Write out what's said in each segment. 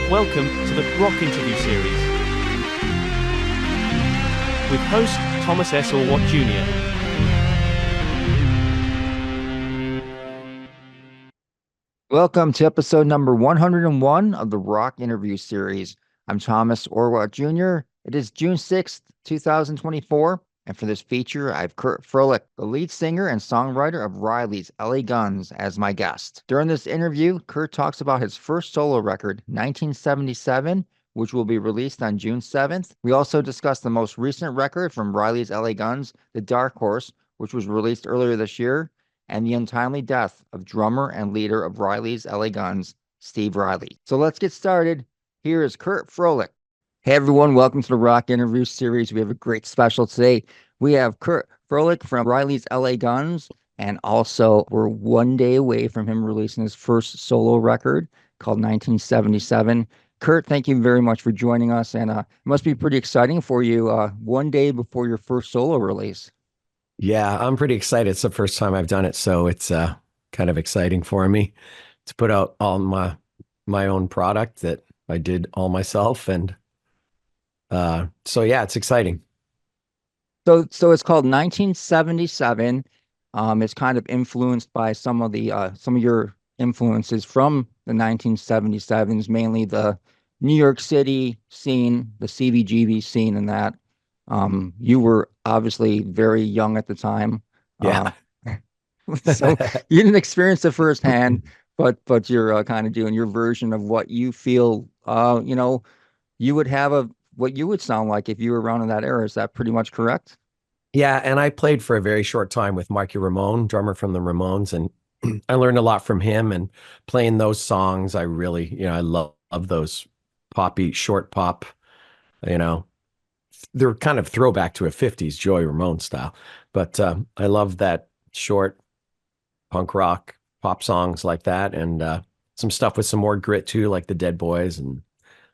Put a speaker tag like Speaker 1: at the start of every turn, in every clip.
Speaker 1: Welcome to the Rock Interview Series with host Thomas S. Orwatt Jr.
Speaker 2: Welcome to episode number 101 of the Rock Interview Series. I'm Thomas Orwatt Jr. It is June 6th, 2024, and for this feature, I have Kurt Frohlich, the lead singer and songwriter of Riley's LA Guns, as my guest. During this interview, Kurt talks about his first solo record, 1977, which will be released on June 7th. We also discuss the most recent record from Riley's LA Guns, The Dark Horse, which was released earlier this year, and the untimely death of drummer and leader of Riley's LA Guns, Steve Riley. So let's get started. Here is Kurt Frohlich. Hey everyone, welcome to the Rock Interview Series. We have a great special today. We have Kurt Frohlich from Riley's LA Guns, and also we're one day away from him releasing his first solo record called 1977. Kurt, thank you very much for joining us, and it must be pretty exciting for you one day before your first solo release.
Speaker 3: Yeah, I'm pretty excited. It's the first time I've done it, so it's kind of exciting for me to put out all my own product that I did all myself, and so yeah, it's exciting.
Speaker 2: So it's called 1977. It's kind of influenced by some of your influences from the 1977s, mainly the New York City scene, the CBGB scene, and that. You were obviously very young at the time.
Speaker 3: Yeah.
Speaker 2: So you didn't experience it firsthand, but you're kind of doing your version of what you feel, you would have what you would sound like if you were around in that era. Is that pretty much correct?
Speaker 3: Yeah, and I played for a very short time with Marky Ramone, drummer from the Ramones, and I learned a lot from him and playing those songs. I really, I love those poppy, short pop, you know, they're kind of throwback to a 50s Joey Ramone style, but I love that short punk rock pop songs like that, and some stuff with some more grit too, like the Dead Boys. And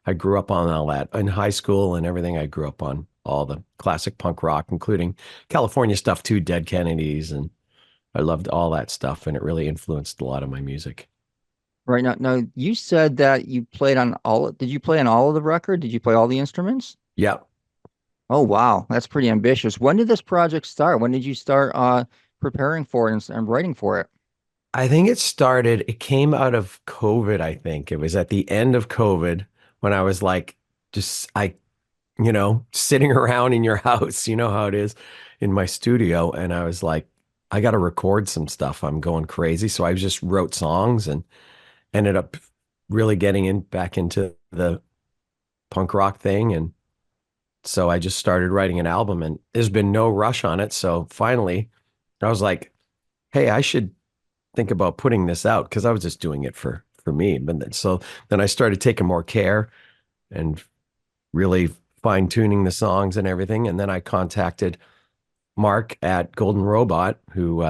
Speaker 3: I grew up on all that in high school and everything. I grew up on all the classic punk rock, including California stuff too, Dead Kennedys, and I loved all that stuff, and it really influenced a lot of my music.
Speaker 2: Right now, you said that you played on all. Did you play on all of the record? Did you play all the instruments?
Speaker 3: Yeah.
Speaker 2: Oh, wow. That's pretty ambitious. When did this project start? When did you start preparing for it and writing for it?
Speaker 3: I think it came out of COVID. I think it was at the end of COVID when I was like, sitting around in your house, you know how it is in my studio. And I was like, I got to record some stuff. I'm going crazy. So I just wrote songs and ended up really getting back into the punk rock thing. And so I just started writing an album, and there's been no rush on it. So finally I was like, hey, I should think about putting this out, because I was just doing it for me. But then I started taking more care and really fine tuning the songs and everything. And then I contacted Mark at Golden Robot, who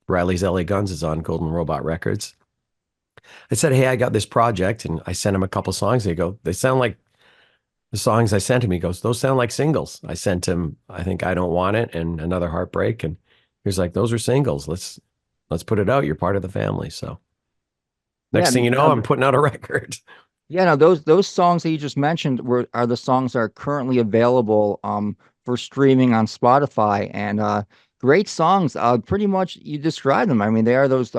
Speaker 3: Riley's LA Guns is on Golden Robot Records. I said, hey, I got this project, and I sent him a couple songs. They sound like the songs I sent him. He goes, those sound like singles. I sent him, I think, I Don't Want It and Another Heartbreak. And he was like, those are singles. Let's put it out. You're part of the family. So next thing you know, I'm putting out a record.
Speaker 2: Yeah, no, those songs that you just mentioned are the songs that are currently available for streaming on Spotify, and great songs. Pretty much you describe them. I mean, they are those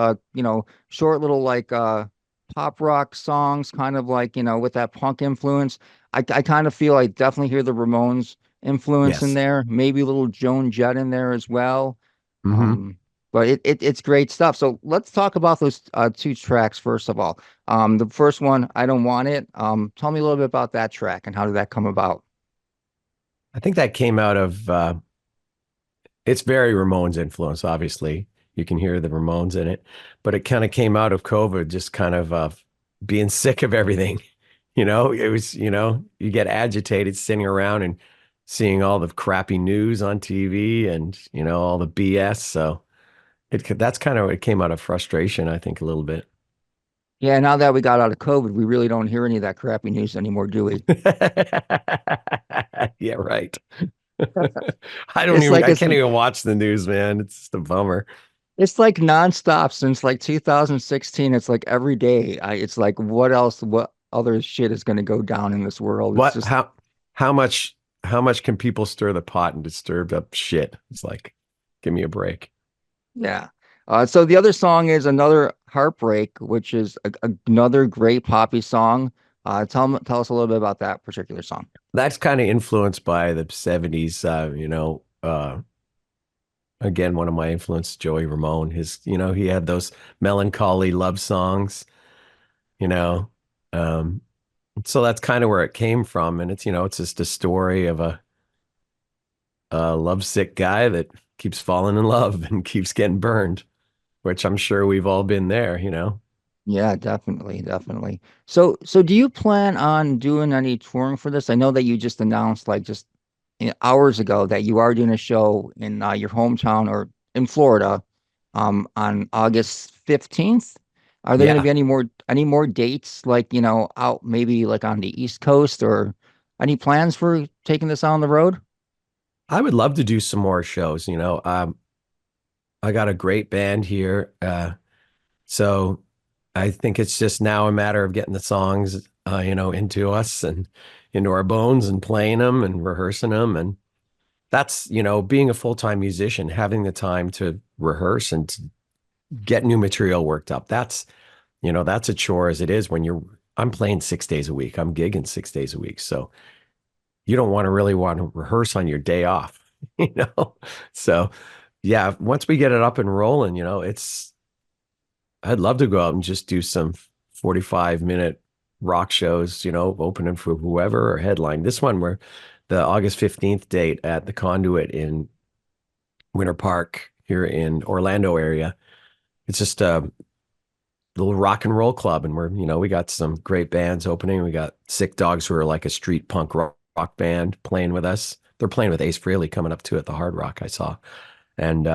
Speaker 2: short little like pop rock songs, kind of like, with that punk influence. I kind of feel I definitely hear the Ramones influence in
Speaker 3: Yes.
Speaker 2: there, maybe a little Joan Jett in there as well.
Speaker 3: Mm-hmm.
Speaker 2: But it's great stuff. So let's talk about those two tracks first of all. The first one, I Don't Want It. Tell me a little bit about that track and how did that come about?
Speaker 3: I think that came out of it's very Ramones influence, obviously. You can hear the Ramones in it, but it kind of came out of COVID, just kind of being sick of everything. It was, you get agitated sitting around and seeing all the crappy news on TV and, all the BS. So that's kind of, it came out of frustration, I think, a little bit.
Speaker 2: Yeah, now that we got out of COVID, we really don't hear any of that crappy news anymore, do we?
Speaker 3: Yeah, right.
Speaker 2: It's like
Speaker 3: I can't even watch the news, man. It's just a bummer.
Speaker 2: it's like nonstop since like 2016. It's like every day. It's like what other shit is going to go down in this world. It's
Speaker 3: What,
Speaker 2: just,
Speaker 3: how much, how much can people stir the pot and disturb up shit? It's like, give me a break.
Speaker 2: yeah. So the other song is Another Heartbreak, which is another great poppy song. Tell us a little bit about that particular song.
Speaker 3: That's kind of influenced by the 70s, again, one of my influences, Joey Ramone, he had those melancholy love songs, you know. Um, so that's kind of where it came from. And it's just a story of a lovesick guy that keeps falling in love and keeps getting burned, which I'm sure we've all been there.
Speaker 2: Yeah, definitely, definitely. So do you plan on doing any touring for this? I know that you just announced like just hours ago that you are doing a show in your hometown or in Florida on August 15th. Are there going to
Speaker 3: Yeah,
Speaker 2: be any more dates like, out maybe like on the East Coast or any plans for taking this on the road?
Speaker 3: I would love to do some more shows. I got a great band here. So I think it's just now a matter of getting the songs, into us and into our bones and playing them and rehearsing them. And that's being a full-time musician, having the time to rehearse and to get new material worked up. That's a chore as it is I'm playing 6 days a week. I'm gigging 6 days a week. So you don't really want to rehearse on your day off, you know? So yeah, once we get it up and rolling, I'd love to go out and just do some 45-minute rock shows, opening for whoever or headline. This one, where the August 15th date at the Conduit in Winter Park here in Orlando area. It's just a little rock and roll club. And we got some great bands opening. We got Sick Dogs, who are like a street punk rock band, playing with us. They're playing with Ace Frehley coming up too at the Hard Rock, I saw. And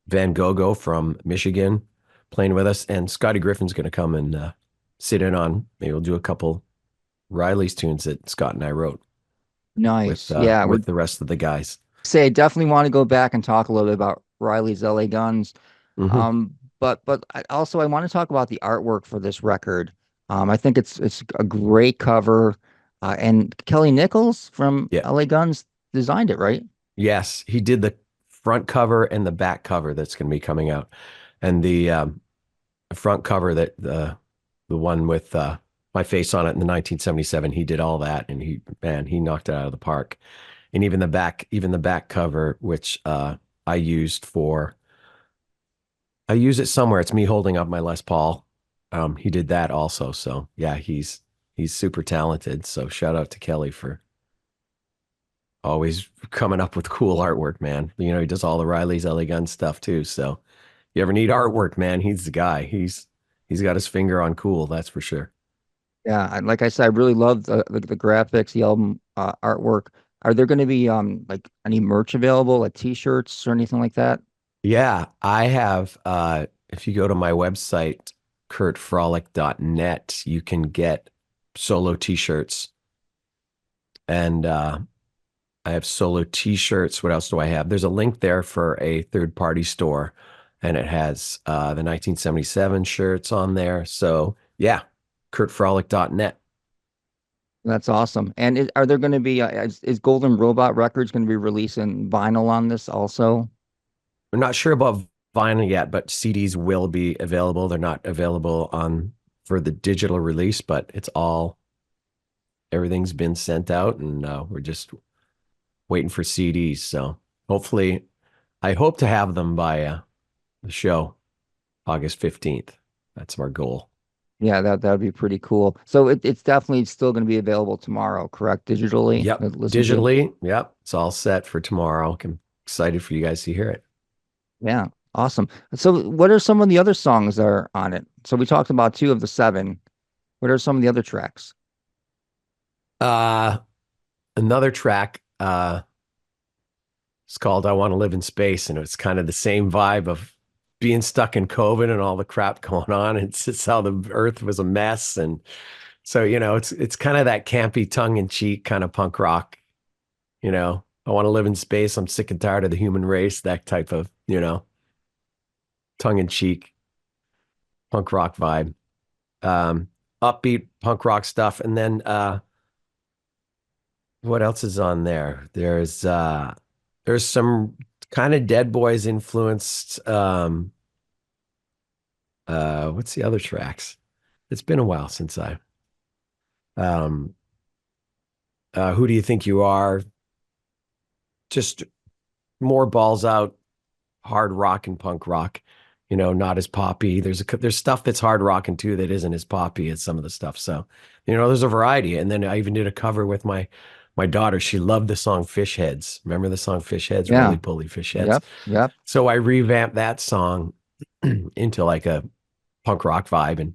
Speaker 3: Van Gogh from Michigan playing with us. And Scotty Griffin's going to come and sit in on, maybe we'll do a couple Riley's tunes that Scott and I wrote with
Speaker 2: Nice.
Speaker 3: uh,
Speaker 2: Yeah,
Speaker 3: with the rest of the guys.
Speaker 2: say I definitely want to go back and talk a little bit about Riley's LA Guns.
Speaker 3: Hmm.
Speaker 2: But I want to talk about the artwork for this record. I think it's a great cover, and Kelly Nichols from
Speaker 3: Yeah.
Speaker 2: LA Guns designed it, right?
Speaker 3: Yes, he did the front cover and the back cover that's going to be coming out. And the front cover, the one with my face on it in the 1977, he did all that, and he knocked it out of the park. And even the back cover, which I used for I use it somewhere. It's me holding up my Les Paul. He did that also. So yeah, he's super talented. So shout out to Kelly for always coming up with cool artwork, man. He does all the Riley's LA Gun stuff too. So you ever need artwork, man, he's the guy. He's got his finger on cool, that's for sure.
Speaker 2: Yeah, like I said, I really love the graphics, the album artwork. Are there going to be like any merch available, like t-shirts or anything like that?
Speaker 3: Yeah, I have if you go to my website, kurtfrohlich.net, you can get solo t-shirts. And I have solo t-shirts. What else do I have? There's a link there for a third-party store, and it has the 1977 shirts on there. So yeah, kurtfrohlich.net.
Speaker 2: That's awesome. And are there going to be is Golden Robot Records going to be releasing vinyl on this also?
Speaker 3: I'm not sure about vinyl yet, but CDs will be available. They're not available on for the digital release, but everything's been sent out, and we're just waiting for CDs. So hopefully, I hope to have them by the show, August 15th. That's our goal.
Speaker 2: Yeah, that'd be pretty cool. So it's definitely still going to be available tomorrow, correct? Digitally,
Speaker 3: Yep.
Speaker 2: listen to.
Speaker 3: Digitally. Yep. It's all set for tomorrow. I'm excited for you guys to hear it.
Speaker 2: Yeah, awesome. So what are some of the other songs that are on it? So we talked about two of the seven. What are some of the other tracks?
Speaker 3: Uh, Another track, it's called I Want to Live in Space. And it's kind of the same vibe of being stuck in COVID and all the crap going on. It's how the earth was a mess. And so, it's kind of that campy tongue in cheek kind of punk rock, I want to live in space. I'm sick and tired of the human race, that type of, tongue in cheek punk rock vibe. Um, upbeat punk rock stuff. And then what else is on there? There's some kind of Dead Boys influenced what's the other tracks? It's been a while since I um Who Do You Think You Are? Just more balls out hard rock and punk rock, not as poppy. There's stuff that's hard rocking too that isn't as poppy as some of the stuff. So, there's a variety. And then I even did a cover with my daughter. She loved the song Fish Heads. Remember the song Fish Heads?
Speaker 2: Yeah.
Speaker 3: Roly Poly Fish Heads.
Speaker 2: Yep. Yep.
Speaker 3: So I revamped that song into like a punk rock vibe, and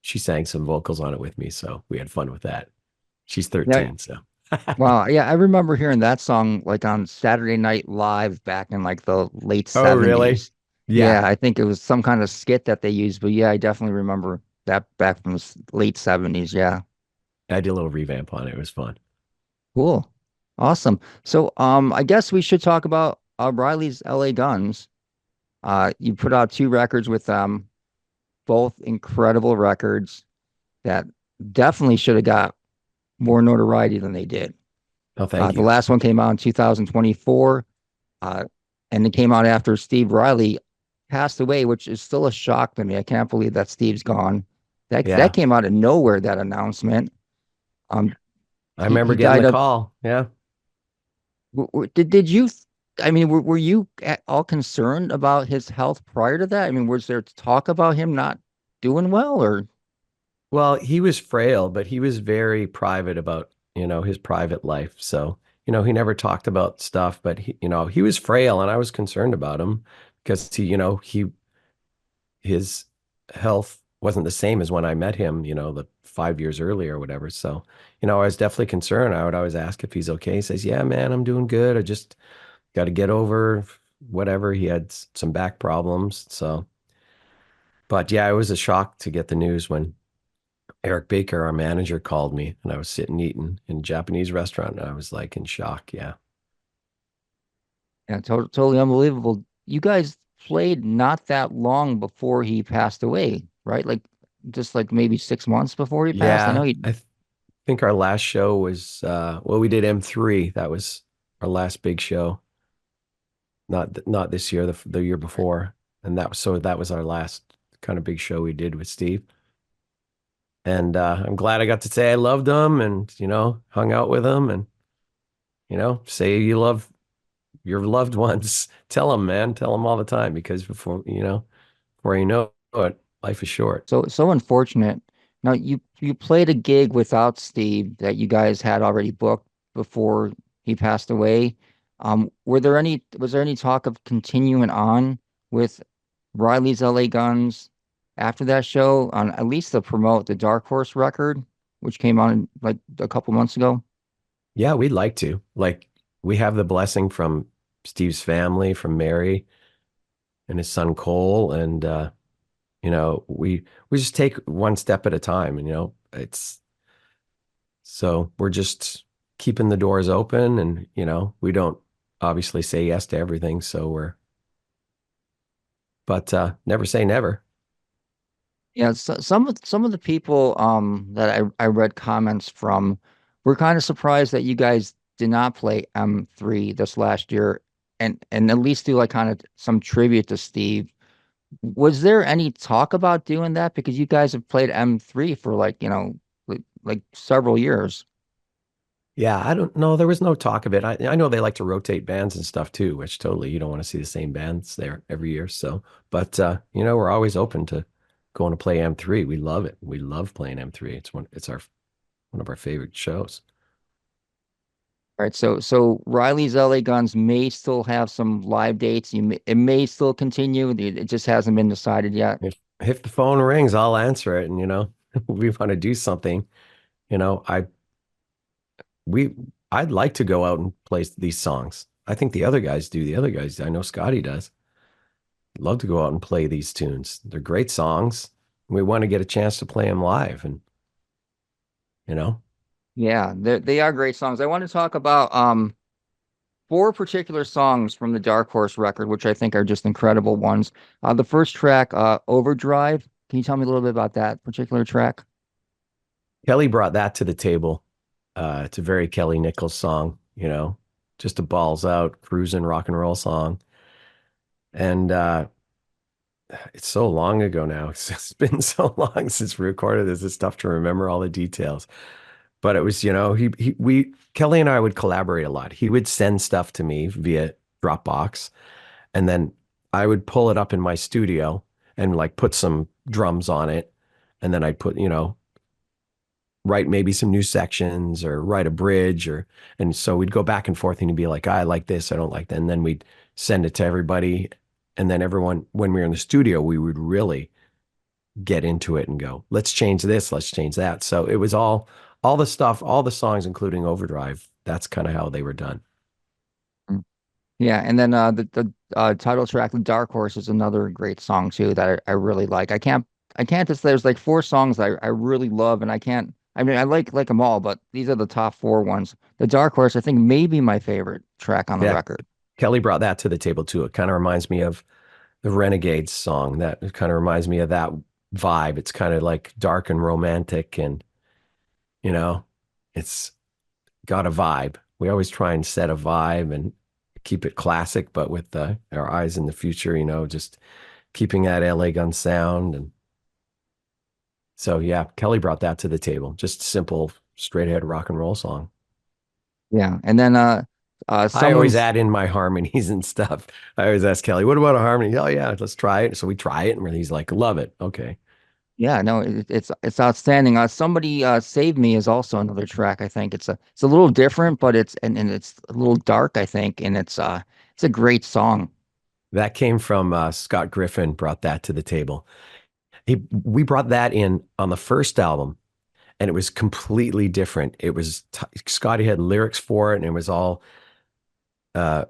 Speaker 3: she sang some vocals on it with me. So we had fun with that. She's 13,
Speaker 2: Yeah.
Speaker 3: so.
Speaker 2: Wow. Yeah. I remember hearing that song like on Saturday Night Live back in like the late
Speaker 3: Oh, really?
Speaker 2: 70s.
Speaker 3: Yeah.
Speaker 2: Yeah. I think it was some kind of skit that they used, but yeah, I definitely remember that back from the late 70s. Yeah.
Speaker 3: I did a little revamp on it. It was fun.
Speaker 2: Cool. Awesome. So, I guess we should talk about Riley's LA Guns. You put out two records with them, both incredible records that definitely should have got more notoriety than they did.
Speaker 3: Oh, thank
Speaker 2: The
Speaker 3: you.
Speaker 2: last one came out in 2024, uh, and it came out after Steve Riley passed away, which is still a shock to me. I can't believe that Steve's gone. That
Speaker 3: Yeah.
Speaker 2: came out of nowhere, that announcement. Um,
Speaker 3: I
Speaker 2: he
Speaker 3: remember getting
Speaker 2: died
Speaker 3: the
Speaker 2: of.
Speaker 3: call. Yeah.
Speaker 2: Did you? I mean, were you at all concerned about his health prior to that? I mean, was there talk about him not doing well, or?
Speaker 3: Well, he was frail, but he was very private about, his private life. So, he never talked about stuff, but he was frail and I was concerned about him because his health wasn't the same as when I met him, the 5 years earlier or whatever. So, I was definitely concerned. I would always ask if he's okay. He says, "Yeah, man, I'm doing good. I just got to get over whatever." He had some back problems. So, but yeah, it was a shock to get the news when Eric Baker, our manager, called me and I was sitting eating in a Japanese restaurant and I was like in shock. Yeah.
Speaker 2: Yeah, totally unbelievable. You guys played not that long before he passed away, right? Like just like maybe 6 months before he passed. I know
Speaker 3: Yeah.
Speaker 2: he.
Speaker 3: I think our last show was, well, we did M3. That was our last big show. Not this year, the year before. And that was our last kind of big show we did with Steve. And I'm glad I got to say I loved him and, hung out with him and, say you love your loved ones. Tell them, man. Tell them all the time because before you know it, life is short.
Speaker 2: So unfortunate. Now you played a gig without Steve that you guys had already booked before he passed away. Was there any talk of continuing on with Riley's LA Guns after that show on at least to promote the Dark Horse record, which came out in, like a couple months ago?
Speaker 3: Yeah, we'd like to. Like, we have the blessing from Steve's family, from Mary and his son Cole, and we just take one step at a time, and it's so we're just keeping the doors open, and we don't obviously say yes to everything, so but never say never.
Speaker 2: Yeah, so, some of the people that I read comments from were kind of surprised that you guys did not play M3 this last year and at least do like kind of some tribute to Steve. Was there any talk about doing that? Because you guys have played M3 for like several years.
Speaker 3: Yeah, I don't know. There was no talk of it. I know they like to rotate bands and stuff too, which totally you don't want to see the same bands there every year. So, but we're always open to going to play M3. We love it. We love playing M3. It's one of our favorite shows.
Speaker 2: All right, so Riley's LA Guns may still have some live dates. It may still continue. It just hasn't been decided yet.
Speaker 3: If the phone rings, I'll answer it. And we want to do something. You know, I we I'd like to go out and play these songs. I think the other guys do. The other guys, I know Scotty does. Love to go out and play these tunes. They're great songs. We want to get a chance to play them live, and you know,
Speaker 2: Yeah, they are great songs. I want to talk about four particular songs from the Dark Horse record, which I think are just incredible ones. The first track, Overdrive. Can you tell me a little bit about that particular track?
Speaker 3: Kelly brought that to the table. It's a very Kelly Nichols song, just a balls out cruising rock and roll song. And it's so long ago now. It's been so long since we recorded this. It's tough to remember all the details. But it was, Kelly and I would collaborate a lot. He would send stuff to me via Dropbox, and then I would pull it up in my studio and like put some drums on it. And then I'd put, write maybe some new sections or write a bridge and so we'd go back and forth and he'd be like, I like this, I don't like that. And then we'd send it to everybody. And then everyone, when we were in the studio, we would really get into it and go, let's change this, let's change that. So it was all the stuff, all the songs, including Overdrive. That's kind of how they were done.
Speaker 2: Yeah, and then the title track, "The Dark Horse," is another great song too that I really like. I can't just there's like four songs I really love, and I mean I like them all, but these are the top four ones. The Dark Horse, I think, may be my favorite track on the
Speaker 3: Yeah.
Speaker 2: record.
Speaker 3: Kelly brought that to the table too. It kind of reminds me of the Renegades song. That it kind of reminds me of that vibe. It's kind of like dark and romantic and, you know, it's got a vibe. We always try and set a vibe and keep it classic, but with our eyes in the future, just keeping that LA gun sound. And so, yeah, Kelly brought that to the table. Just simple, straight ahead rock and roll song.
Speaker 2: Yeah, and then
Speaker 3: I always
Speaker 2: someone's
Speaker 3: add in my harmonies and stuff. I always ask Kelly, what about a harmony? Oh, yeah, let's try it. So we try it, and he's like, love it. Okay.
Speaker 2: yeah, no, it's outstanding. Somebody Save Me is also another track. I think it's a little different, but and it's a little dark, I think, and it's a great song.
Speaker 3: That came from Scott Griffin, brought that to the table. We brought that in on the first album, and it was completely different. It was Scotty had lyrics for it, and it was all uh,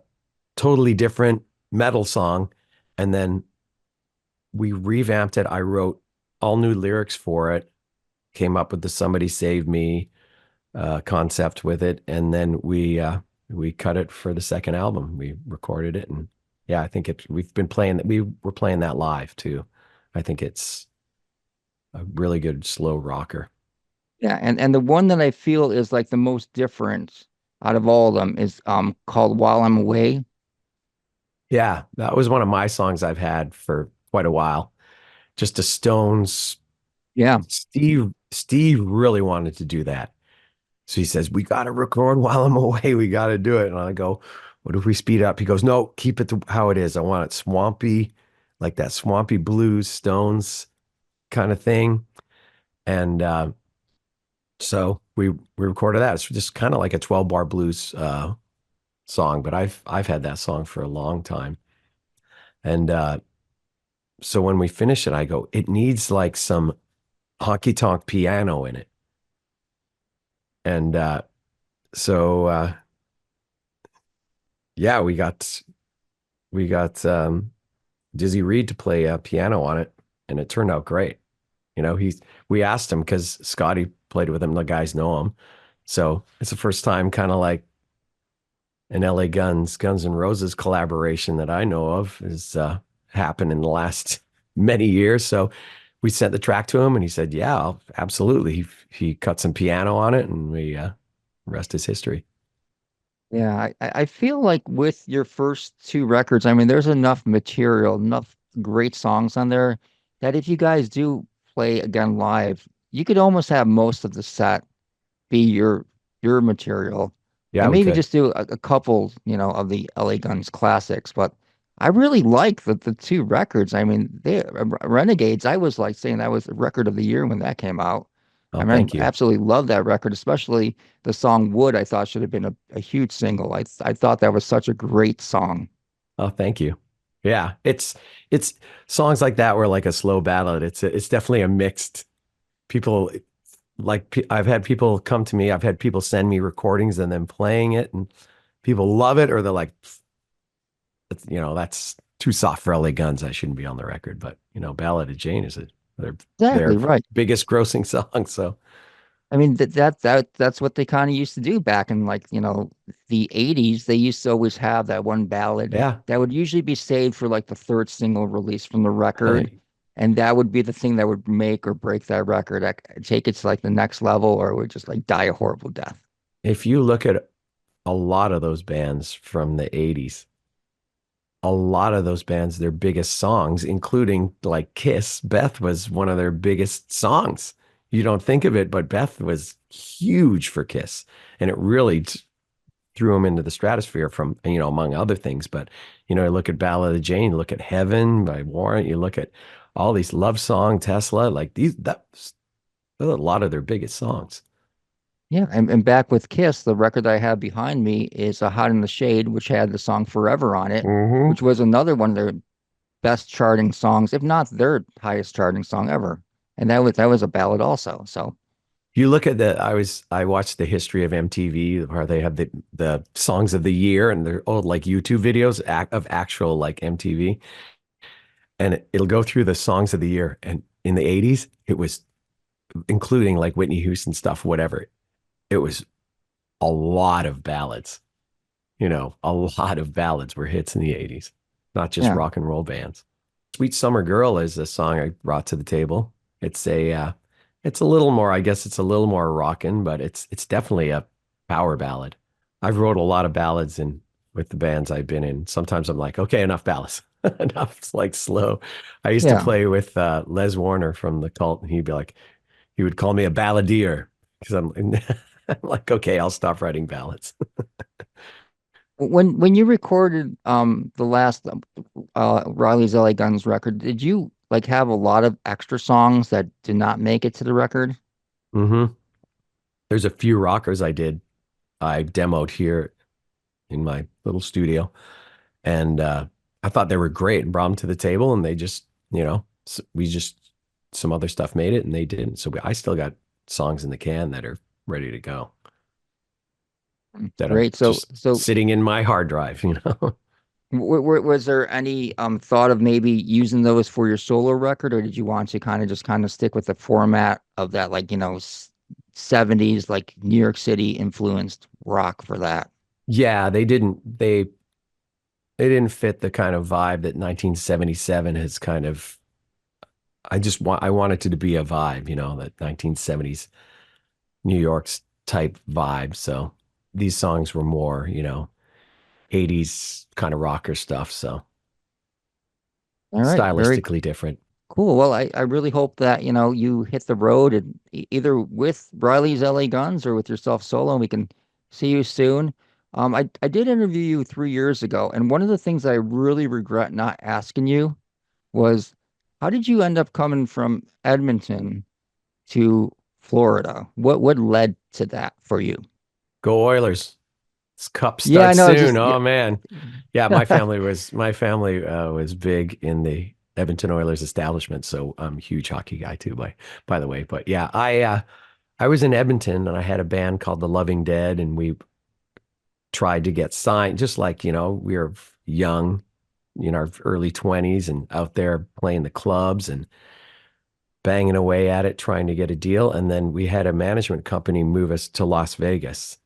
Speaker 3: totally different metal song. And then we revamped it. I wrote all new lyrics for it, came up with the "Somebody Save Me" concept with it, and then we cut it for the second album. We recorded it, and yeah, I think we've been playing that. We were playing that live too. I think it's a really good slow rocker.
Speaker 2: Yeah, and the one that I feel is like the most different out of all of them is called "While I'm Away."
Speaker 3: Yeah, that was one of my songs I've had for quite a while. Just a Stones.
Speaker 2: Yeah,
Speaker 3: Steve really wanted to do that. So he says, we got to record while I'm away. We got to do it. And I go, what if we speed up? He goes, no, keep it to how it is. I want it swampy, like that swampy blues Stones kind of thing. And so we recorded that. It's just kind of like a 12 bar blues song, but I've had that song for a long time. And so when we finish it, I go, it needs like some honky tonk piano in it. And so yeah, we got Dizzy Reed to play piano on it, and it turned out great. We asked him because Scotty played with him, the guys know him. So it's the first time kind of like an LA Guns N' Roses collaboration that I know of has happened in the last many years. So we sent the track to him and he said, yeah, absolutely. He cut some piano on it and we rest is history.
Speaker 2: yeah. I feel like with your first two records, I mean, there's enough material, enough great songs on there that if you guys do play again live, you could almost have most of the set be your material,
Speaker 3: Yeah,
Speaker 2: and
Speaker 3: we
Speaker 2: maybe
Speaker 3: could.
Speaker 2: just do a couple, of the LA Guns classics. But I really like the two records. I mean, Renegades. I was like saying that was the record of the year when that came out.
Speaker 3: Oh,
Speaker 2: I mean,
Speaker 3: thank
Speaker 2: I
Speaker 3: you.
Speaker 2: absolutely love that record, especially the song "Wood." I thought should have been a huge single. I thought that was such a great song.
Speaker 3: Oh, thank you. Yeah, it's songs like that were like a slow ballad. It's definitely a mixed people like I've had people come to me. I've had people send me recordings and then playing it, and people love it, or they're like, that's too soft for LA Guns. I shouldn't be on the record. But Ballad of Jane is their
Speaker 2: Exactly right.
Speaker 3: biggest grossing song. So
Speaker 2: I mean that's what they kind of used to do back in like, the 80s. They used to always have that one ballad
Speaker 3: yeah,
Speaker 2: that would usually be saved for like the third single release from the record.
Speaker 3: right.
Speaker 2: and that would be the thing that would make or break that record, take it to like the next level, or it would just like die a horrible death.
Speaker 3: If you look at a lot of those bands from the 80s, a lot of those bands, their biggest songs, including like Kiss, Beth was one of their biggest songs. You don't think of it, but Beth was huge for Kiss. And it really threw them into the stratosphere from, among other things. But, look at Ballad of Jane, look at Heaven by Warrant, you look at all these Love Song, Tesla, like that's a lot of their biggest songs.
Speaker 2: Yeah, and back with Kiss, the record that I have behind me is a Hot in the Shade, which had the song Forever on it,
Speaker 3: Hmm.
Speaker 2: which was another one of their best charting songs, if not their highest charting song ever. And that was a ballad also. So
Speaker 3: You look at I watched the history of MTV where they have the songs of the year and they're old like YouTube videos of actual like MTV, and it'll go through the songs of the year. And in the 80s, it was including like Whitney Houston stuff, whatever. It was a lot of ballads. A lot of ballads were hits in the 80s, not just
Speaker 2: yeah,
Speaker 3: rock and roll bands. Sweet Summer Girl is a song I brought to the table. It's a little more, I guess it's a little more rockin', but it's definitely a power ballad. I've wrote a lot of ballads in with the bands I've been in. Sometimes I'm like, okay, enough ballads. Enough. It's like slow. I used to
Speaker 2: yeah.
Speaker 3: play with Les Warner from the Cult, and he would call me a balladeer because I'm like, okay, I'll stop writing ballads.
Speaker 2: When you recorded the last Riley's LA Guns record, did you like have a lot of extra songs that did not make it to the record?
Speaker 3: Hmm. There's a few rockers I demoed here in my little studio, and I thought they were great and brought them to the table, and they just, we just some other stuff made it, and they didn't. So I still got songs in the can that are ready to go that are
Speaker 2: Great. So
Speaker 3: just
Speaker 2: so
Speaker 3: sitting in my hard drive,
Speaker 2: was there any thought of maybe using those for your solo record, or did you want to kind of stick with the format of that, like 70s like New York City influenced rock for that?
Speaker 3: Yeah, they didn't fit the kind of vibe that 1977 has kind of. I wanted it to be a vibe, that 1970s New York's type vibe. So these songs were more, 80s kind of rocker stuff. So
Speaker 2: All right, very
Speaker 3: stylistically different.
Speaker 2: cool. Well, I really hope that you hit the road and either with Riley's LA Guns or with yourself solo, and we can see you soon. I did interview you 3 years ago, and one of the things I really regret not asking you was how did you end up coming from Edmonton to Florida? What led to that for you?
Speaker 3: Go Oilers. This cup
Speaker 2: Yeah, I
Speaker 3: starts
Speaker 2: know.
Speaker 3: soon.
Speaker 2: Just yeah.
Speaker 3: Oh man. Yeah, my family was big in the Edmonton Oilers establishment. So I'm a huge hockey guy too, by the way. But yeah, I was in Edmonton and I had a band called The Loving Dead, and we tried to get signed, just like, we were young, in our early 20s and out there playing the clubs and banging away at it, trying to get a deal. And then we had a management company move us to Las Vegas.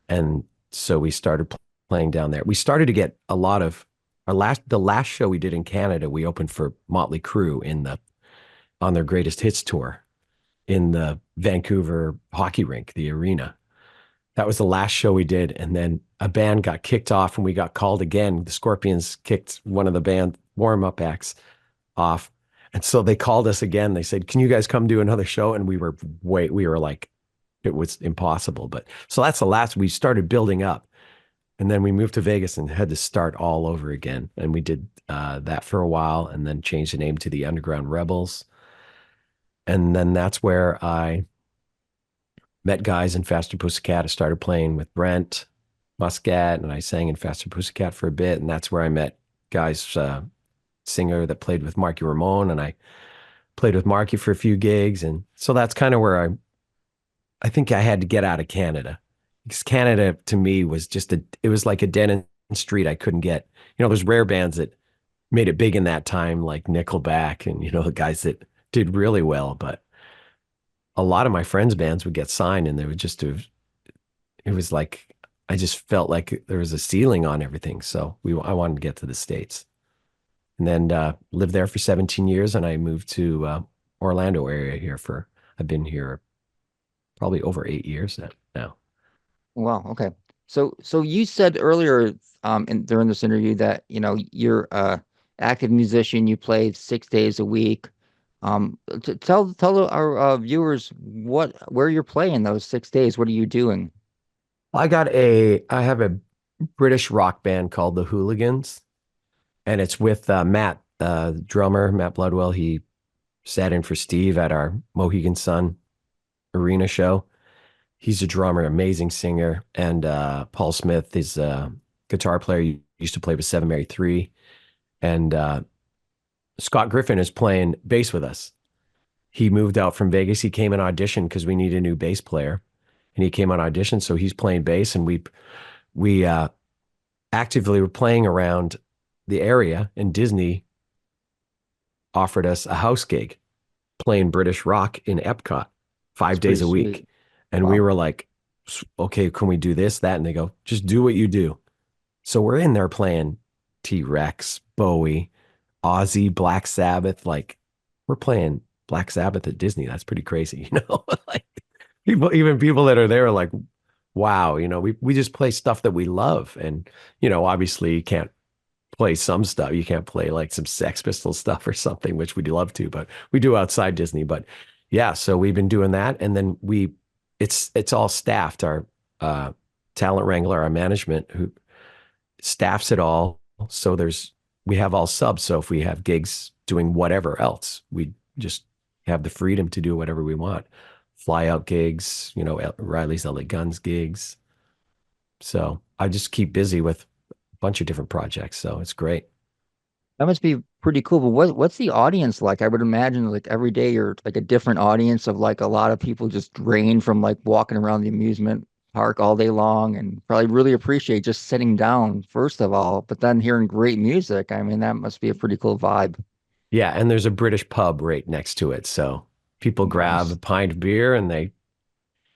Speaker 3: And so we started playing down there. We started to get a lot of the last show we did in Canada, we opened for Motley Crue on their greatest hits tour in the Vancouver hockey rink, the arena. That was the last show we did. And then a band got kicked off and we got called again. The Scorpions kicked one of the band warm-up acts off. And so they called us again. They said, "Can you guys come do another show?" And we were like, it was impossible. But so that's the last, we started building up. And then we moved to Vegas and had to start all over again. And we did that for a while and then changed the name to the Underground Rebels. And then that's where I met guys in Faster Pussycat. I started playing with Brent Muscat and I sang in Faster Pussycat for a bit. And that's where I met guys, singer that played with Marky Ramone. And I played with Marky for a few gigs. And so that's kind of where I think I had to get out of Canada because Canada to me was it was like a dead end street I couldn't get. There's rare bands that made it big in that time, like Nickelback and, the guys that did really well. But a lot of my friends' bands would get signed and it was like, I just felt like there was a ceiling on everything. So I wanted to get to the States. and then lived there for 17 years. And I moved to Orlando area here I've been here probably over 8 years now.
Speaker 2: Wow. Okay. So you said earlier, during this interview that, you're active musician, you play 6 days a week. Tell our viewers where you're playing those 6 days. What are you doing?
Speaker 3: I have a British rock band called the Hooligans, and it's with Matt, the drummer, Matt Bloodwell. He sat in for Steve at our Mohegan Sun arena show. He's a drummer, amazing singer, and Paul Smith is a guitar player. He used to play with Seven Mary Three, and Scott Griffin is playing bass with us. He moved out from Vegas. He came and auditioned because we need a new bass player, and he came on audition. So he's playing bass, and we actively were playing around the area, and Disney offered us a house gig playing British rock in Epcot
Speaker 2: It's
Speaker 3: 5 days
Speaker 2: pretty
Speaker 3: a
Speaker 2: sweet.
Speaker 3: week. And we
Speaker 2: Wow.
Speaker 3: were like, okay, can we do this, that? And they go, just do what you do. So we're in there playing T-Rex, Bowie, Ozzy, Black Sabbath. Like we're playing Black Sabbath at Disney. That's pretty crazy, you know? Like even people that are there are like, wow, we just play stuff that we love. And, obviously you can't play some stuff. You can't play like some Sex Pistols stuff or something, which we'd love to, but we do outside Disney. But yeah, so we've been doing that. And then it's all staffed. Our talent wrangler, our management who staffs it all. So we have all subs. So if we have gigs doing whatever else, we just have the freedom to do whatever we want. Fly out gigs, Riley's LA Guns gigs. So I just keep busy with a bunch of different projects. So it's great.
Speaker 2: That must be pretty cool. But what's the audience like? I would imagine like every day you're like a different audience of like a lot of people just drained from like walking around the amusement park all day long and probably really appreciate just sitting down, first of all, but then hearing great music. I mean, that must be a pretty cool vibe.
Speaker 3: Yeah. And there's a British pub right next to it. So people grab a
Speaker 2: Nice.
Speaker 3: pint of beer and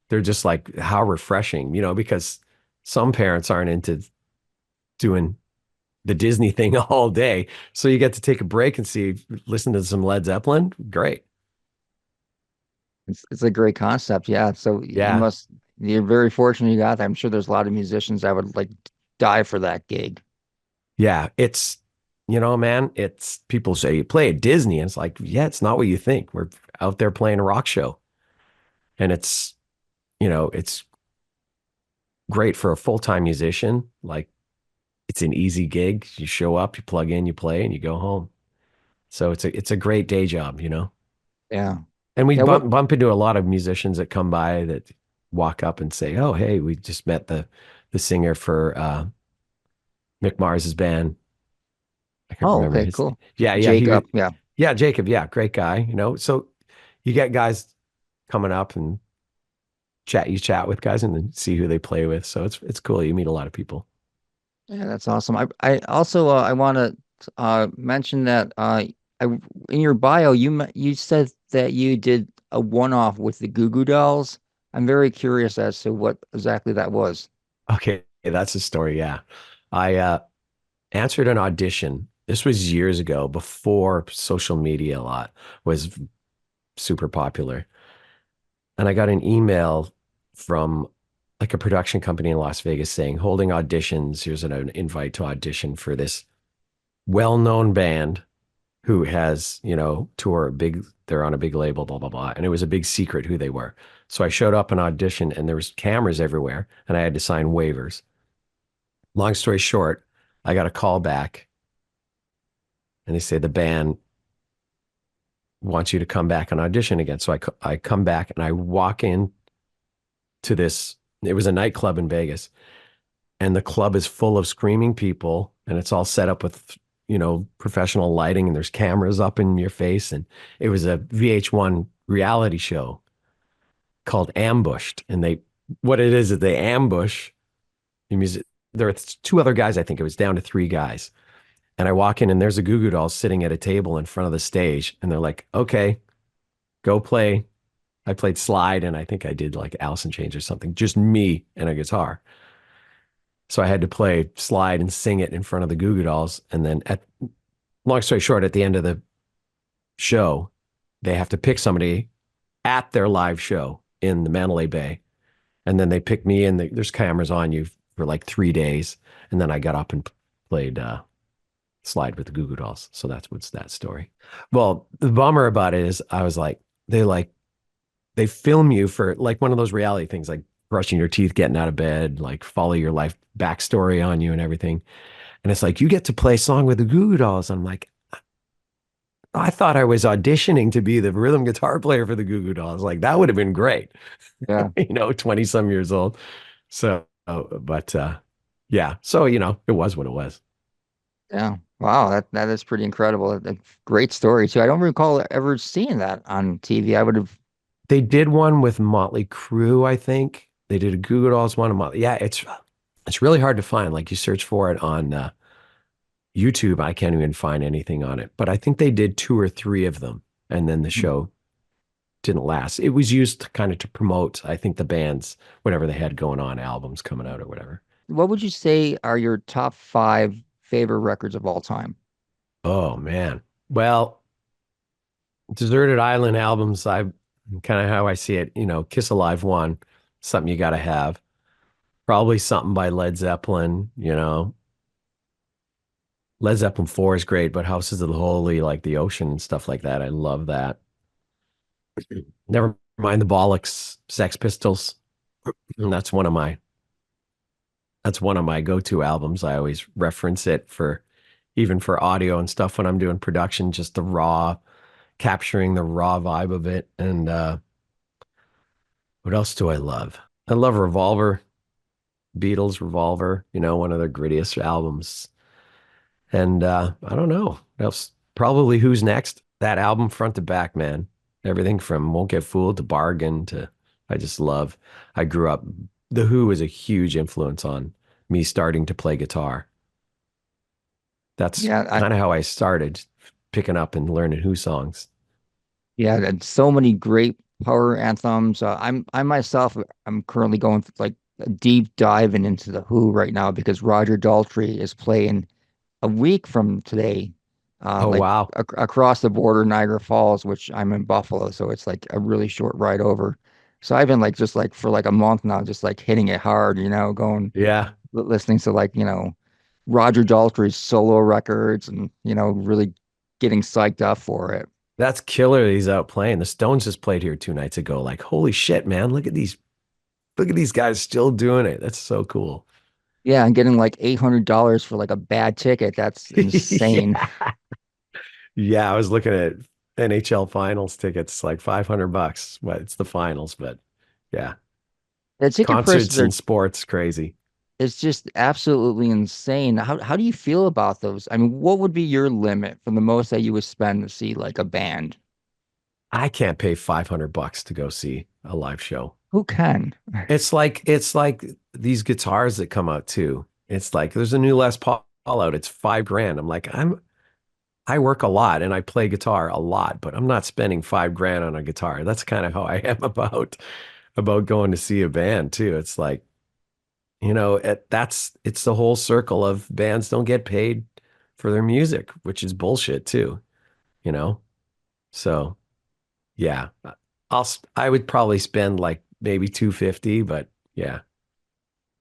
Speaker 3: they're just like, how refreshing, because some parents aren't into doing the Disney thing all day. So you get to take a break and listen to some Led Zeppelin. Great.
Speaker 2: It's a great concept. Yeah. So
Speaker 3: Yeah.
Speaker 2: you're very fortunate you got that. I'm sure there's a lot of musicians that would like die for that gig.
Speaker 3: Yeah. Man, it's people say you play at Disney. And it's like, yeah, it's not what you think. We're out there playing a rock show. And it's great for a full-time musician. Like it's an easy gig. You show up, you plug in, you play, and you go home. So it's a great day job.
Speaker 2: Yeah.
Speaker 3: And we
Speaker 2: Yeah. What?
Speaker 3: bump into a lot of musicians that come by that walk up and say, "Oh, hey, we just met the singer for Mick Mars's band. I can't
Speaker 2: Oh,
Speaker 3: remember
Speaker 2: okay.
Speaker 3: his name.
Speaker 2: Cool.
Speaker 3: Yeah, yeah,
Speaker 2: Jacob. Yeah.
Speaker 3: yeah, Jacob, yeah, great guy. So you get guys coming up and you chat with guys and then see who they play with. So it's cool. You meet a lot of people.
Speaker 2: Yeah, that's awesome. I also I want to mention that I, in your bio you said that you did a one-off with the Goo Goo Dolls. I'm very curious as to what exactly that was.
Speaker 3: Okay, that's a story. Yeah. I answered an audition. This was years ago before social media a lot was super popular. And I got an email from like a production company in Las Vegas saying, holding auditions. Here's an invite to audition for this well-known band who has, they're on a big label, blah, blah, blah. And it was a big secret who they were. So I showed up and auditioned and there was cameras everywhere and I had to sign waivers. Long story short, I got a call back and they say the band wants you to come back and audition again. So I come back and I walk in to this. It was a nightclub in Vegas, and the club is full of screaming people, and it's all set up with professional lighting, and there's cameras up in your face, and it was a VH1 reality show called Ambushed, and what it is they ambush the music. There are two other guys. I think it was down to three guys. And I walk in and there's a Goo Goo Doll sitting at a table in front of the stage. And they're like, okay, go play. I played slide and I think I did like Alice in Chains or something, just me and a guitar. So I had to play slide and sing it in front of the Goo Goo Dolls. And then long story short, at the end of the show, they have to pick somebody at their live show in the Mandalay Bay. And then they pick me and there's cameras on you for like 3 days. And then I got up and played Slide with the Goo Goo Dolls. So that's what's that story. Well, the bummer about it is I was like, they film you for like one of those reality things, like brushing your teeth, getting out of bed, like follow your life backstory on you and everything. And it's like, you get to play Song with the Goo Goo Dolls. I'm like, I thought I was auditioning to be the rhythm guitar player for the Goo Goo Dolls. Like that would have been great,
Speaker 2: Yeah.
Speaker 3: 20 some years old. So, but yeah. So, it was what it was.
Speaker 2: Yeah. Wow. That is pretty incredible. A great story too. I don't recall ever seeing that on TV. I would have.
Speaker 3: They did one with Motley Crue, I think. They did a Goo Goo Dolls one. Yeah, it's really hard to find. Like you search for it on YouTube, I can't even find anything on it. But I think they did 2 or 3 of them, and then the show didn't last. It was used kind of to promote, I think, the bands, whatever they had going on, albums coming out or whatever.
Speaker 2: What would you say are your top five favorite records of all time?
Speaker 3: Oh man. Well, Deserted Island albums, I kind of how I see it, Kiss Alive one, something you got to have. Probably something by Led Zeppelin. Led Zeppelin 4 is great, but Houses of the Holy, like the ocean and stuff like that, I love that. Never mind the Bollocks, Sex Pistols. And that's one of my go-to albums. I always reference it for even for audio and stuff when I'm doing production, just capturing the raw vibe of it. And what else do I love? I love Revolver, Beatles Revolver, one of the grittiest albums. And I don't know. That's probably Who's Next. That album front to back, man. Everything from Won't Get Fooled to Bargain to I just love. I grew up. The Who was a huge influence on me starting to play guitar. That's
Speaker 2: Yeah,
Speaker 3: kind of how I started picking up and learning Who songs.
Speaker 2: yeah, and so many great power anthems. I myself, I'm currently going through, like a deep diving into the Who right now because Roger Daltrey is playing a week from today,
Speaker 3: Oh,
Speaker 2: like
Speaker 3: wow.
Speaker 2: across the border, Niagara Falls, which I'm in Buffalo, so it's like a really short ride over. So I've been like just like for like a month now, just like hitting it hard, going
Speaker 3: Yeah.
Speaker 2: listening to like Roger Daltrey's solo records and really getting psyched up for it.
Speaker 3: That's killer that he's out playing. The Stones just played here 2 nights ago. Like, holy shit, man. Look at these guys still doing it. That's so cool.
Speaker 2: Yeah, and getting like $800 for like a bad ticket. That's insane.
Speaker 3: Yeah. Yeah, I was looking at NHL finals tickets, like $500, but it's the finals, but yeah.
Speaker 2: The ticket prices
Speaker 3: Concerts
Speaker 2: are
Speaker 3: and sports, crazy.
Speaker 2: it's just absolutely insane. How do you feel about those? I mean, what would be your limit for the most that you would spend to see like a band?
Speaker 3: I can't pay $500 to go see a live show.
Speaker 2: Who can?
Speaker 3: It's like these guitars that come out too. It's like there's a new Les Paul out. It's $5,000. I'm like, I work a lot and I play guitar a lot, but I'm not spending $5,000 on a guitar. That's kind of how I am about going to see a band too. It's like, it's the whole circle of bands don't get paid for their music, which is bullshit too, you know? So yeah, I would probably spend like maybe 250, but yeah.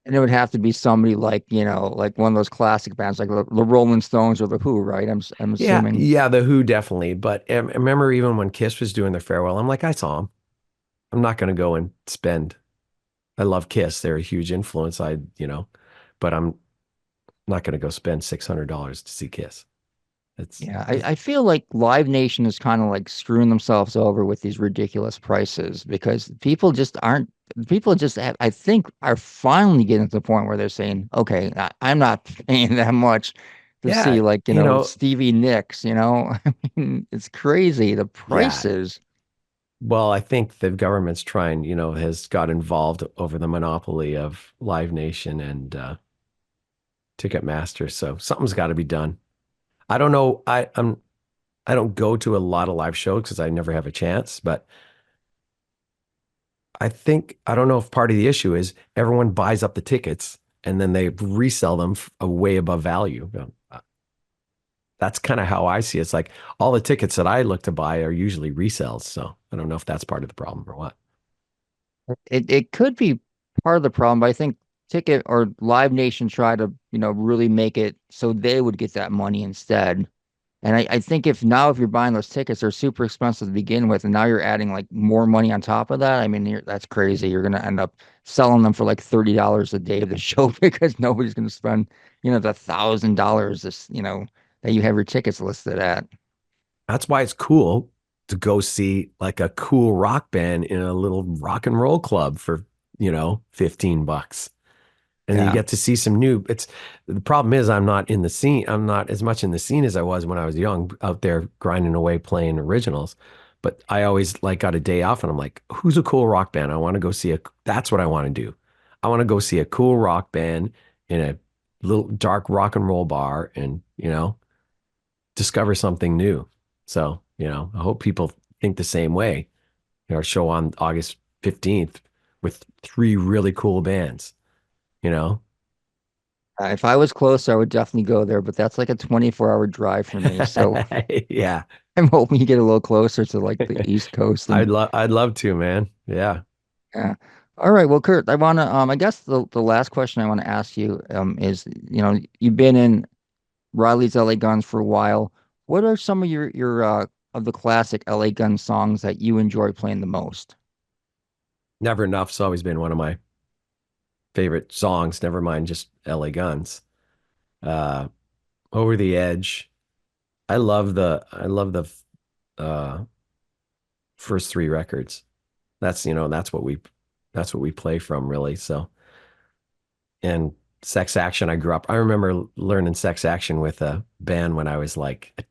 Speaker 2: And it would have to be somebody like, like one of those classic bands like the Rolling Stones or the Who, right? I'm
Speaker 3: Yeah,
Speaker 2: assuming.
Speaker 3: yeah, the Who definitely. But I remember even when Kiss was doing their farewell, I'm like, I saw them. I'm not going to go and spend. I love Kiss. They're a huge influence. But I'm not going to go spend $600 to see Kiss.
Speaker 2: Yeah,
Speaker 3: It's
Speaker 2: I feel like Live Nation is kind of like screwing themselves over with these ridiculous prices because people just have, I think are finally getting to the point where they're saying, okay, I'm not paying that much to
Speaker 3: yeah,
Speaker 2: see like, Stevie Nicks, I mean, it's crazy. The
Speaker 3: yeah.
Speaker 2: prices.
Speaker 3: Well, I think the government's trying, has got involved over the monopoly of Live Nation and Ticketmaster. So something's got to be done. I don't know. I don't go to a lot of live shows because I never have a chance, but I don't know if part of the issue is everyone buys up the tickets and then they resell them way above value. That's kind of how I see it. It's like all the tickets that I look to buy are usually resells. So I don't know if that's part of the problem or what.
Speaker 2: It could be part of the problem, but I think Ticket or Live Nation try to, really make it so they would get that money instead. And I think if you're buying those tickets, they're super expensive to begin with, and now you're adding like more money on top of that. I mean, that's crazy. You're gonna end up selling them for like $30 a day of the show because nobody's gonna spend, the $1,000 that you have your tickets listed at.
Speaker 3: That's why it's cool to go see like a cool rock band in a little rock and roll club for, 15 bucks. And then you
Speaker 2: Yeah.
Speaker 3: get to see some new. It's the problem is I'm not in the scene. I'm not as much in the scene as I was when I was young, out there grinding away playing originals. But I always like got a day off and I'm like, who's a cool rock band? I want to go see that's what I want to do. I want to go see a cool rock band in a little dark rock and roll bar and, discover something new. So, I hope people think the same way. Our show on August 15th with three really cool bands, you know?
Speaker 2: If I was close, I would definitely go there, but that's like a 24-hour drive for me. So
Speaker 3: Yeah.
Speaker 2: I'm hoping you get a little closer to like the East Coast and
Speaker 3: I'd love to, man. Yeah.
Speaker 2: yeah. All right. Well, Kurt, I guess the last question I want to ask you is, you've been in Riley's LA Guns for a while. What are some of your of the classic LA Guns songs that you enjoy playing the most?
Speaker 3: Never Enough's always been one of my favorite songs, never mind just LA Guns. Uh Over the Edge. I love the uh first three records. That's, that's what we play from really. So, and Sex Action, I grew up. I remember learning Sex Action with a band when I was like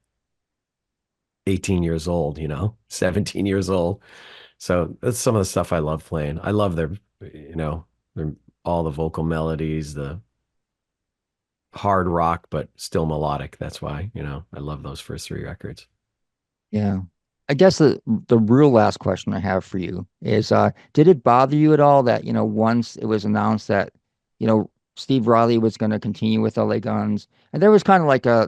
Speaker 3: 18 years old, 17 years old. So that's some of the stuff I love playing. I love you know, their, all the vocal melodies, the hard rock, but still melodic. That's why, I love those first three records.
Speaker 2: Yeah. I guess the real last question I have for you is did it bother you at all that, once it was announced that, Steve Riley was going to continue with LA Guns and there was kind of like a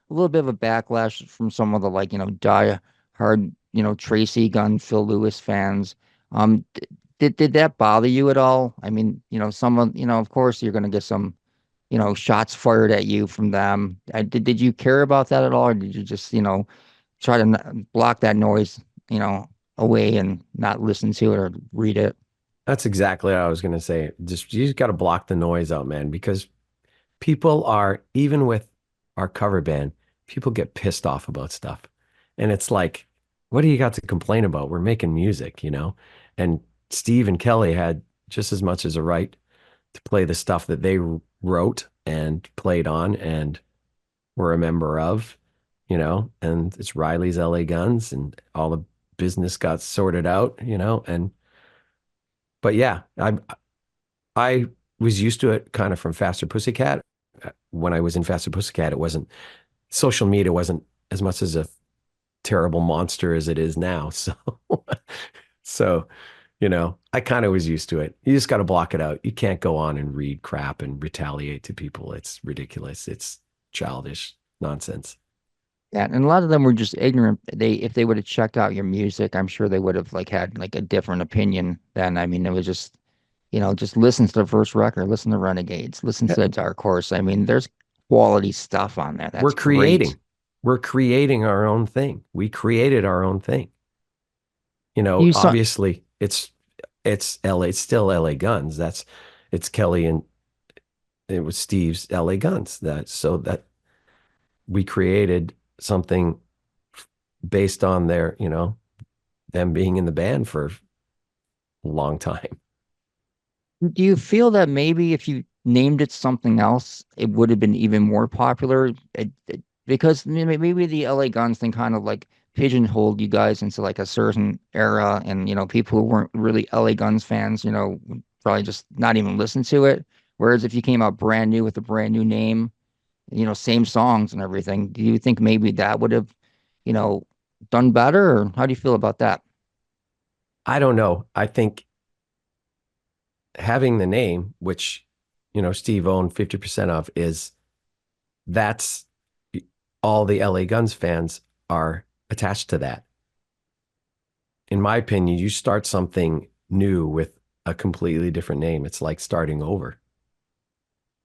Speaker 2: little bit of a backlash from some of the like, die hard, Tracy Gunn, Phil Lewis fans. Did that bother you at all? I mean, of course you're going to get some, shots fired at you from them. Did you care about that at all, or did you just, try to block that noise, you know, away and not listen to it or read it?
Speaker 3: That's exactly what I was going to say. You just got to block the noise out, man, because people are, even with our cover band, people get pissed off about stuff. And it's like, what do you got to complain about? We're making music. And Steve and Kelly had just as much as a right to play the stuff that they wrote and played on and were a member of, and it's Riley's LA Guns and all the business got sorted out, but yeah, I was used to it kind of from Faster Pussycat. When I was in Faster Pussycat, it wasn't social media wasn't as much as a terrible monster as it is now. So, I kind of was used to it. You just got to block it out. You can't go on and read crap and retaliate to people. It's ridiculous. It's childish nonsense.
Speaker 2: Yeah, and a lot of them were just ignorant. If they would have checked out your music, I'm sure they would have like had like a different opinion then. I mean, it was just, just listen to the first record, listen to Renegades, listen
Speaker 3: Yeah.
Speaker 2: to Dark Horse. I mean, there's quality stuff on there.
Speaker 3: We're
Speaker 2: That's great.
Speaker 3: creating. We're creating our own thing. We created our own thing.
Speaker 2: You saw,
Speaker 3: Obviously it's LA, it's still LA Guns. It's Kelly and it was Steve's LA Guns. That we created something based on them being in the band for a long time.
Speaker 2: do you feel that maybe if you named it something else, it would have been even more popular? Because maybe the LA Guns thing kind of like pigeonholed you guys into like a certain era, and people who weren't really LA Guns fans, would probably just not even listen to it. Whereas if you came out brand new with a brand new name, same songs and everything, do you think maybe that would have, you know, done better? Or how do you feel about that?
Speaker 3: I don't know. I think having the name, which Steve owned 50% of, that's all the LA Guns fans are attached to that. In my opinion, you start something new with a completely different name. It's like starting over.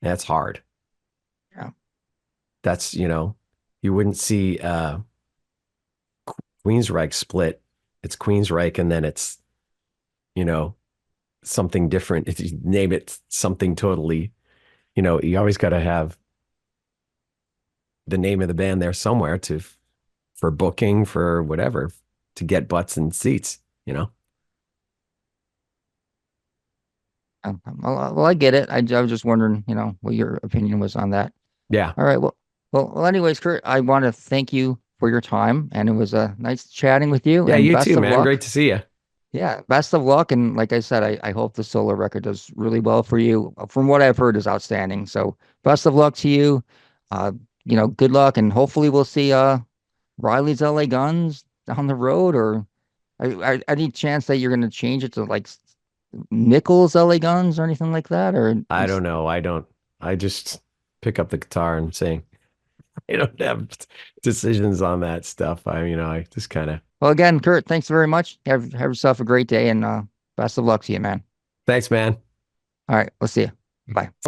Speaker 3: That's hard.
Speaker 2: Yeah.
Speaker 3: That's, you wouldn't see Queensryche split. It's Queensryche and then it's, something different. If you name it something totally, you always got to have the name of the band there somewhere for booking, for whatever, to get butts and seats,
Speaker 2: Well, I get it. I was just wondering, what your opinion was on that.
Speaker 3: Yeah.
Speaker 2: All right. Well, anyways, Kurt, I want to thank you for your time, and it was nice chatting with you.
Speaker 3: Yeah,
Speaker 2: And
Speaker 3: you
Speaker 2: best
Speaker 3: too,
Speaker 2: of
Speaker 3: man.
Speaker 2: luck.
Speaker 3: Great to see you.
Speaker 2: Yeah, best of luck. And like I said, I hope the solo record does really well for you. From what I've heard, is outstanding. So best of luck to you. Uh, good luck, and hopefully we'll see Riley's LA Guns down the road. Or any chance that you're going to change it to like Nichols LA Guns or anything like that? Or
Speaker 3: I don't know. I just pick up the guitar and sing. I don't have decisions on that stuff. I just kind of.
Speaker 2: well, again, Kurt, thanks very much. Have yourself a great day, and best of luck to you, man.
Speaker 3: Thanks, man.
Speaker 2: All right, we'll see you. Bye.